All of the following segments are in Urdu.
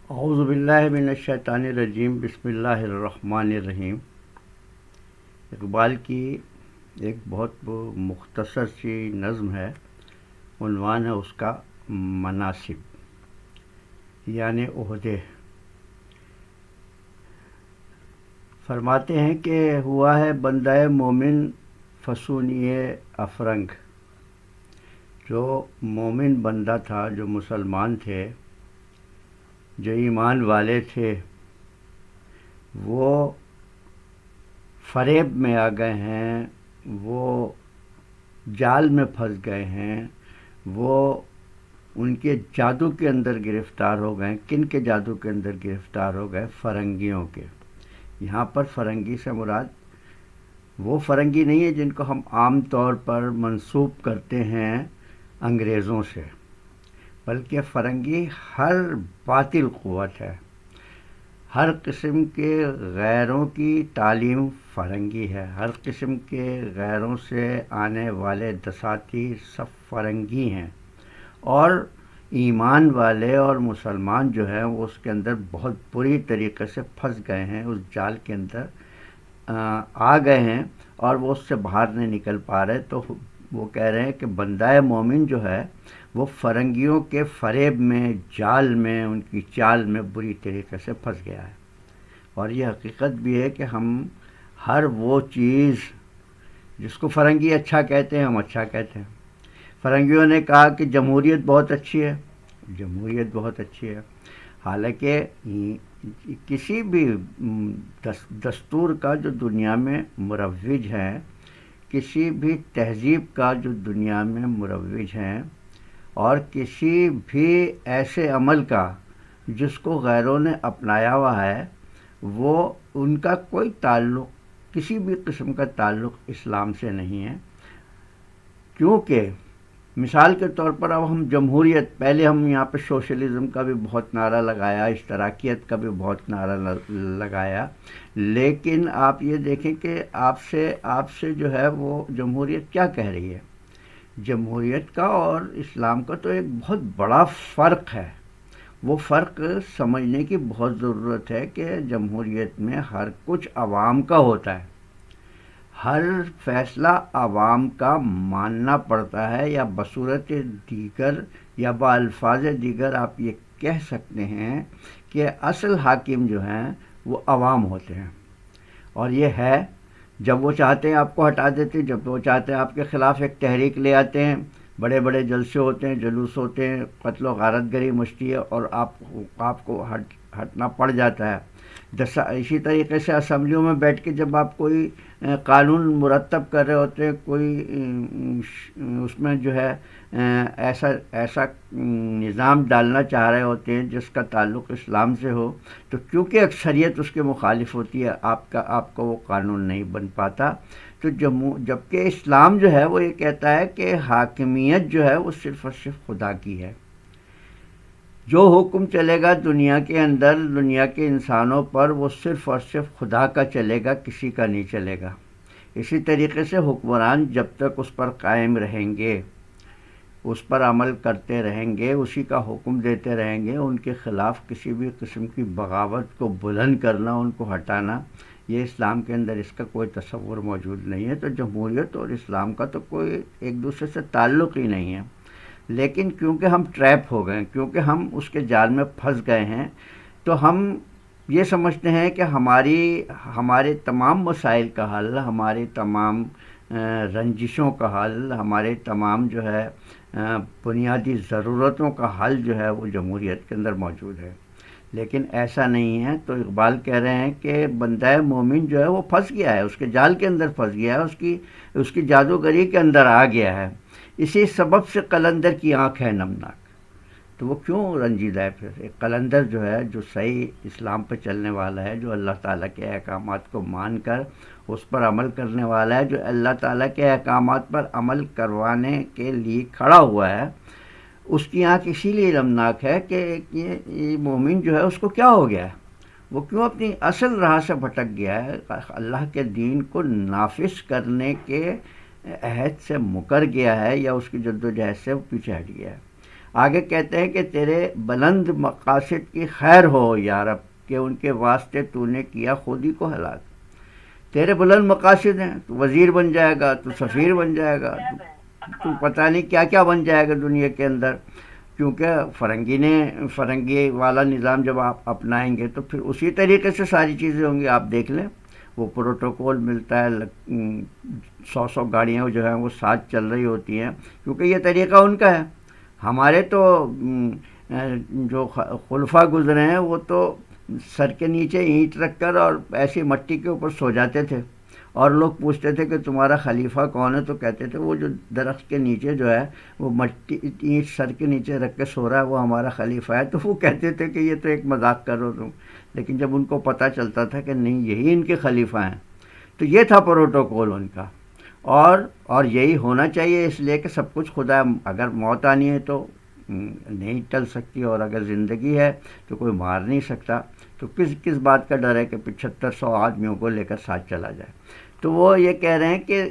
اعوذ باللہ من الشیطان الرجیم، بسم اللہ الرحمن الرحیم۔ اقبال کی ایک بہت مختصر سی نظم ہے، عنوان ہے اس کا مناصب یعنی عہدے۔ فرماتے ہیں کہ ہوا ہے بندہ مومن فسونی افرنگ، جو مومن بندہ تھا، جو مسلمان تھے، جو ایمان والے تھے، وہ فریب میں آ گئے ہیں، وہ جال میں پھنس گئے ہیں، وہ ان کے جادو کے اندر گرفتار ہو گئے۔ کن کے جادو کے اندر گرفتار ہو گئے؟ فرنگیوں کے۔ یہاں پر فرنگی سے مراد وہ فرنگی نہیں ہے جن کو ہم عام طور پر منسوب کرتے ہیں انگریزوں سے، بلکہ فرنگی ہر باطل قوت ہے، ہر قسم کے غیروں کی تعلیم فرنگی ہے، ہر قسم کے غیروں سے آنے والے دساتیر سب فرنگی ہیں، اور ایمان والے اور مسلمان جو ہیں وہ اس کے اندر بہت بری طریقے سے پھنس گئے ہیں، اس جال کے اندر آ گئے ہیں اور وہ اس سے باہر نہیں نکل پا رہے۔ تو وہ کہہ رہے ہیں کہ بندہ مومن جو ہے وہ فرنگیوں کے فریب میں، جال میں، ان کی چال میں بری طریقے سے پھنس گیا ہے۔ اور یہ حقیقت بھی ہے کہ ہم ہر وہ چیز جس کو فرنگی اچھا کہتے ہیں، ہم اچھا کہتے ہیں۔ فرنگیوں نے کہا کہ جمہوریت بہت اچھی ہے، جمہوریت بہت اچھی ہے، حالانکہ کسی بھی دستور کا جو دنیا میں مروج ہے، کسی بھی تہذیب کا جو دنیا میں مروج ہے، اور کسی بھی ایسے عمل کا جس کو غیروں نے اپنایا ہوا ہے، وہ ان کا کوئی تعلق، کسی بھی قسم کا تعلق اسلام سے نہیں ہے۔ کیونکہ مثال کے طور پر اب ہم جمہوریت، پہلے ہم یہاں پہ سوشلزم کا بھی بہت نعرہ لگایا، اشتراکیت کا بھی بہت نعرہ لگایا، لیکن آپ یہ دیکھیں کہ آپ سے جو ہے وہ جمہوریت کیا کہہ رہی ہے؟ جمہوریت کا اور اسلام کا تو ایک بہت بڑا فرق ہے۔ وہ فرق سمجھنے کی بہت ضرورت ہے کہ جمہوریت میں ہر کچھ عوام کا ہوتا ہے، ہر فیصلہ عوام کا ماننا پڑتا ہے، یا بصورت دیگر یا بالفاظ دیگر آپ یہ کہہ سکتے ہیں کہ اصل حاکم جو ہیں وہ عوام ہوتے ہیں۔ اور یہ ہے، جب وہ چاہتے ہیں آپ کو ہٹا دیتے ہیں، جب وہ چاہتے ہیں آپ کے خلاف ایک تحریک لے آتے ہیں، بڑے بڑے جلسے ہوتے ہیں، جلوس ہوتے ہیں، قتل و غارت گری مچتی ہے اور آپ کو ہٹنا پڑ جاتا ہے۔ اسی طریقے سے اسمبلیوں میں بیٹھ کے جب آپ کوئی قانون مرتب کر رہے ہوتے ہیں، کوئی اس میں جو ہے ایسا نظام ڈالنا چاہ رہے ہوتے ہیں جس کا تعلق اسلام سے ہو، تو کیونکہ اکثریت اس کے مخالف ہوتی ہے، آپ کا وہ قانون نہیں بن پاتا۔ تو جبکہ اسلام جو ہے وہ یہ کہتا ہے کہ حاکمیت جو ہے وہ صرف اور صرف خدا کی ہے۔ جو حکم چلے گا دنیا کے اندر، دنیا کے انسانوں پر، وہ صرف اور صرف خدا کا چلے گا، کسی کا نہیں چلے گا۔ اسی طریقے سے حکمران جب تک اس پر قائم رہیں گے، اس پر عمل کرتے رہیں گے، اسی کا حکم دیتے رہیں گے، ان کے خلاف کسی بھی قسم کی بغاوت کو بلند کرنا، ان کو ہٹانا، یہ اسلام کے اندر اس کا کوئی تصور موجود نہیں ہے۔ تو جمہوریت اور اسلام کا تو کوئی ایک دوسرے سے تعلق ہی نہیں ہے، لیکن کیونکہ ہم ٹریپ ہو گئے، کیونکہ ہم اس کے جال میں پھنس گئے ہیں، تو ہم یہ سمجھتے ہیں کہ ہمارے تمام مسائل کا حل، ہماری تمام رنجشوں کا حل، ہمارے تمام جو ہے بنیادی ضرورتوں کا حل جو ہے وہ جمہوریت کے اندر موجود ہے، لیکن ایسا نہیں ہے۔ تو اقبال کہہ رہے ہیں کہ بندہ مومن جو ہے وہ پھنس گیا ہے، اس کے جال کے اندر پھنس گیا ہے، اس کی جادوگری کے اندر آ گیا ہے۔ اسی سبب سے قلندر کی آنکھ ہے نمناک۔ تو وہ کیوں رنجیدہ ہے؟ پھر ایک قلندر جو ہے، جو صحیح اسلام پہ چلنے والا ہے، جو اللہ تعالیٰ کے احکامات کو مان کر اس پر عمل کرنے والا ہے، جو اللہ تعالیٰ کے احکامات پر عمل کروانے کے لیے کھڑا ہوا ہے، اس کی آنکھ اسی لیے نمناک ہے کہ یہ مومن جو ہے اس کو کیا ہو گیا ہے؟ وہ کیوں اپنی اصل راہ سے بھٹک گیا ہے؟ اللہ کے دین کو نافذ کرنے کے عہد سے مکر گیا ہے، یا اس کی جدوجہد سے وہ پیچھے ہٹ گیا ہے۔ آگے کہتے ہیں کہ تیرے بلند مقاصد کی خیر ہو یا رب، کہ ان کے واسطے تو نے کیا خود ہی کو ہلاک۔ تیرے بلند مقاصد ہیں، تو وزیر بن جائے گا، تو سفیر بن جائے گا، تو پتہ نہیں کیا کیا بن جائے گا دنیا کے اندر، کیونکہ فرنگی والا نظام جب آپ اپنائیں گے تو پھر اسی طریقے سے ساری چیزیں ہوں گی۔ آپ دیکھ لیں، وہ پروٹوکول ملتا ہے، 100 گاڑیاں جو ہیں وہ ساتھ چل رہی ہوتی ہیں، کیونکہ یہ طریقہ ان کا ہے۔ ہمارے تو جو خلفاء گزرے ہیں وہ تو سر کے نیچے اینٹ رکھ کر اور ایسی مٹی کے اوپر سو جاتے تھے، اور لوگ پوچھتے تھے کہ تمہارا خلیفہ کون ہے، تو کہتے تھے وہ جو درخت کے نیچے جو ہے وہ مٹی اینٹ سر کے نیچے رکھ کے سو رہا ہے وہ ہمارا خلیفہ ہے، تو وہ کہتے تھے کہ یہ تو ایک مذاق کرو تم۔ لیکن جب ان کو پتہ چلتا تھا کہ نہیں یہی ان کے خلیفہ ہیں، تو یہ تھا پروٹوکول ان کا، اور یہی ہونا چاہیے، اس لیے کہ سب کچھ خدا، اگر موت آنی ہے تو نہیں ٹل سکتی، اور اگر زندگی ہے تو کوئی مار نہیں سکتا، تو کس بات کا ڈر ہے کہ 7500 آدمیوں کو لے کر ساتھ چلا جائے۔ تو وہ یہ کہہ رہے ہیں کہ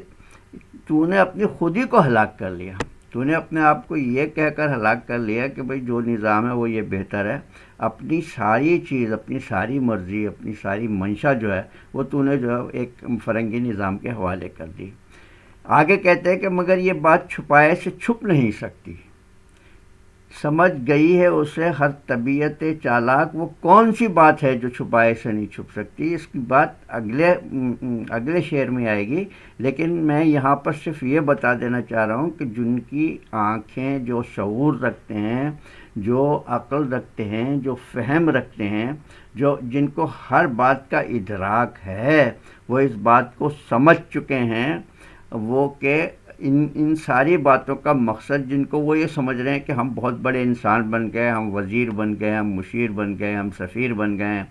تو نے اپنی خود ہی کو ہلاک کر لیا، تو نے اپنے آپ کو یہ کہہ کر ہلاک کر لیا کہ بھئی جو نظام ہے وہ یہ بہتر ہے، اپنی ساری چیز، اپنی ساری مرضی، اپنی ساری منشا جو ہے وہ تو نے جو ہے ایک فرنگی نظام کے حوالے کر دی۔ آگے کہتے ہیں کہ مگر یہ بات چھپائے سے چھپ نہیں سکتی، سمجھ گئی ہے اسے ہر طبیعت چالاک، وہ کون سی بات ہے جو چھپائے سے نہیں چھپ سکتی۔ اس کی بات اگلے شعر میں آئے گی، لیکن میں یہاں پر صرف یہ بتا دینا چاہ رہا ہوں کہ جن کی آنکھیں جو شعور رکھتے ہیں، جو عقل رکھتے ہیں، جو فہم رکھتے ہیں، جن کو ہر بات کا ادراک ہے، وہ اس بات کو سمجھ چکے ہیں، وہ کہ ان ساری باتوں کا مقصد، جن کو وہ یہ سمجھ رہے ہیں کہ ہم بہت بڑے انسان بن گئے، ہم وزیر بن گئے، ہم مشیر بن گئے، ہم سفیر بن گئے ہیں،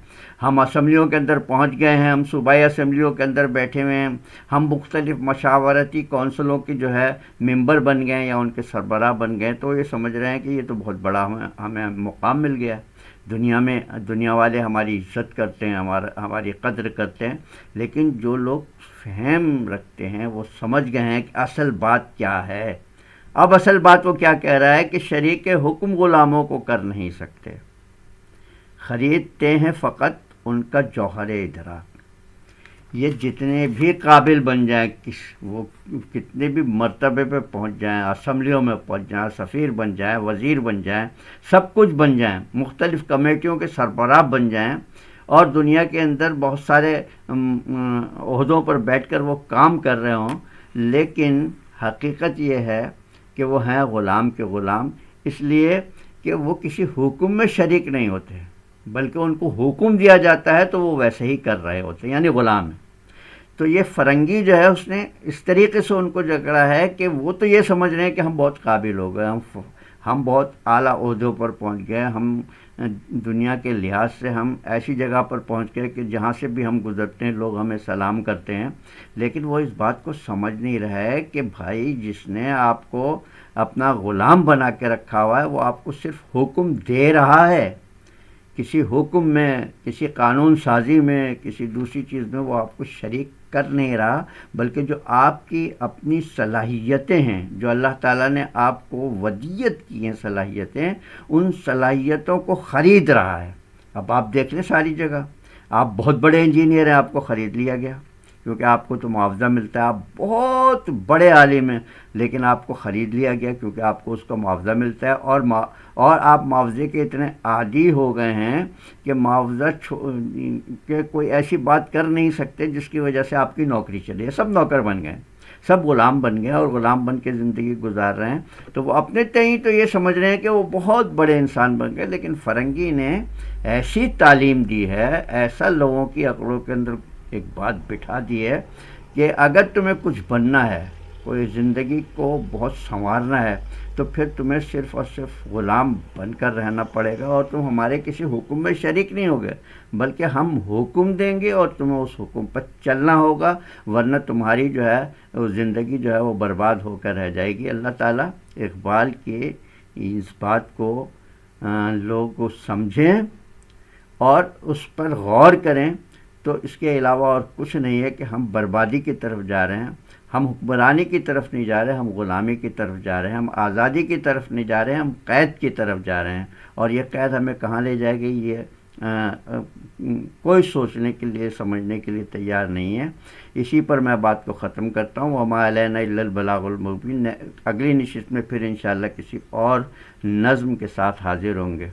ہم اسمبلیوں کے اندر پہنچ گئے ہیں، ہم صوبائی اسمبلیوں کے اندر بیٹھے ہوئے ہیں، ہم مختلف مشاورتی کونسلوں کی جو ہے ممبر بن گئے یا ان کے سربراہ بن گئے، تو یہ سمجھ رہے ہیں کہ یہ تو بہت بڑا ہمیں مقام مل گیا ہے دنیا میں، دنیا والے ہماری عزت کرتے ہیں، ہماری قدر کرتے ہیں۔ لیکن جو لوگ فہم رکھتے ہیں وہ سمجھ گئے ہیں کہ اصل بات کیا ہے۔ اب اصل بات وہ کیا کہہ رہا ہے کہ شریک حکم غلاموں کو کر نہیں سکتے، خریدتے ہیں فقط ان کا جوہر ادراک۔ یہ جتنے بھی قابل بن جائیں، وہ کتنے بھی مرتبے پہ پہنچ جائیں، اسمبلیوں میں پہنچ جائیں، سفیر بن جائیں، وزیر بن جائیں، سب کچھ بن جائیں، مختلف کمیٹیوں کے سربراہ بن جائیں، اور دنیا کے اندر بہت سارے عہدوں پر بیٹھ کر وہ کام کر رہے ہوں، لیکن حقیقت یہ ہے کہ وہ ہیں غلام کے غلام، اس لیے کہ وہ کسی حکم میں شریک نہیں ہوتے، بلکہ ان کو حکم دیا جاتا ہے تو وہ ویسے ہی کر رہے ہوتے ہیں، یعنی غلام ہیں۔ تو یہ فرنگی جو ہے اس نے اس طریقے سے ان کو جکڑا ہے کہ وہ تو یہ سمجھ رہے ہیں کہ ہم بہت قابل ہو گئے، ہم بہت اعلیٰ عہدوں پر پہنچ گئے، ہم دنیا کے لحاظ سے ہم ایسی جگہ پر پہنچ گئے کہ جہاں سے بھی ہم گزرتے ہیں لوگ ہمیں سلام کرتے ہیں۔ لیکن وہ اس بات کو سمجھ نہیں رہا ہے کہ بھائی جس نے آپ کو اپنا غلام بنا کے رکھا ہوا ہے وہ آپ کو صرف حکم دے رہا ہے، کسی حکم میں، کسی قانون سازی میں، کسی دوسری چیز میں وہ آپ کو شریک کر نہیں رہا، بلکہ جو آپ کی اپنی صلاحیتیں ہیں، جو اللہ تعالیٰ نے آپ کو ودیت کی ہیں صلاحیتیں، ان صلاحیتوں کو خرید رہا ہے۔ اب آپ دیکھ لیں ساری جگہ، آپ بہت بڑے انجینئر ہیں، آپ کو خرید لیا گیا کیونکہ آپ کو تو معاوضہ ملتا ہے، آپ بہت بڑے عالم ہیں، لیکن آپ کو خرید لیا گیا کیونکہ آپ کو اس کا معاوضہ ملتا ہے، اور آپ معاوضے کے اتنے عادی ہو گئے ہیں کہ معاوضہ کہ کوئی ایسی بات کر نہیں سکتے جس کی وجہ سے آپ کی نوکری چلے۔ سب نوکر بن گئے، سب غلام بن گئے اور غلام بن کے زندگی گزار رہے ہیں، تو وہ اپنے تئیں تو یہ سمجھ رہے ہیں کہ وہ بہت بڑے انسان بن گئے۔ لیکن فرنگی نے ایسی تعلیم دی ہے، ایسا لوگوں کی عقلوں کے اندر ایک بات بٹھا دی ہے کہ اگر تمہیں کچھ بننا ہے، کوئی زندگی کو بہت سنوارنا ہے، تو پھر تمہیں صرف اور صرف غلام بن کر رہنا پڑے گا، اور تم ہمارے کسی حکم میں شریک نہیں ہوگے، بلکہ ہم حکم دیں گے اور تمہیں اس حکم پر چلنا ہوگا، ورنہ تمہاری جو ہے وہ زندگی جو ہے وہ برباد ہو کر رہ جائے گی۔ اللہ تعالیٰ اقبال کے اس بات کو لوگ سمجھیں اور اس پر غور کریں، تو اس کے علاوہ اور کچھ نہیں ہے کہ ہم بربادی کی طرف جا رہے ہیں۔ ہم حکمرانی کی طرف نہیں جا رہے، ہم غلامی کی طرف جا رہے ہیں، ہم آزادی کی طرف نہیں جا رہے ہیں، ہم قید کی طرف جا رہے ہیں۔ اور یہ قید ہمیں کہاں لے جائے گی، یہ کوئی سوچنے کے لیے، سمجھنے کے لیے تیار نہیں ہے۔ اسی پر میں بات کو ختم کرتا ہوں۔ وما علینا الا البلاغ المبین۔ اگلی نشست میں پھر انشاءاللہ کسی اور نظم کے ساتھ حاضر ہوں گے۔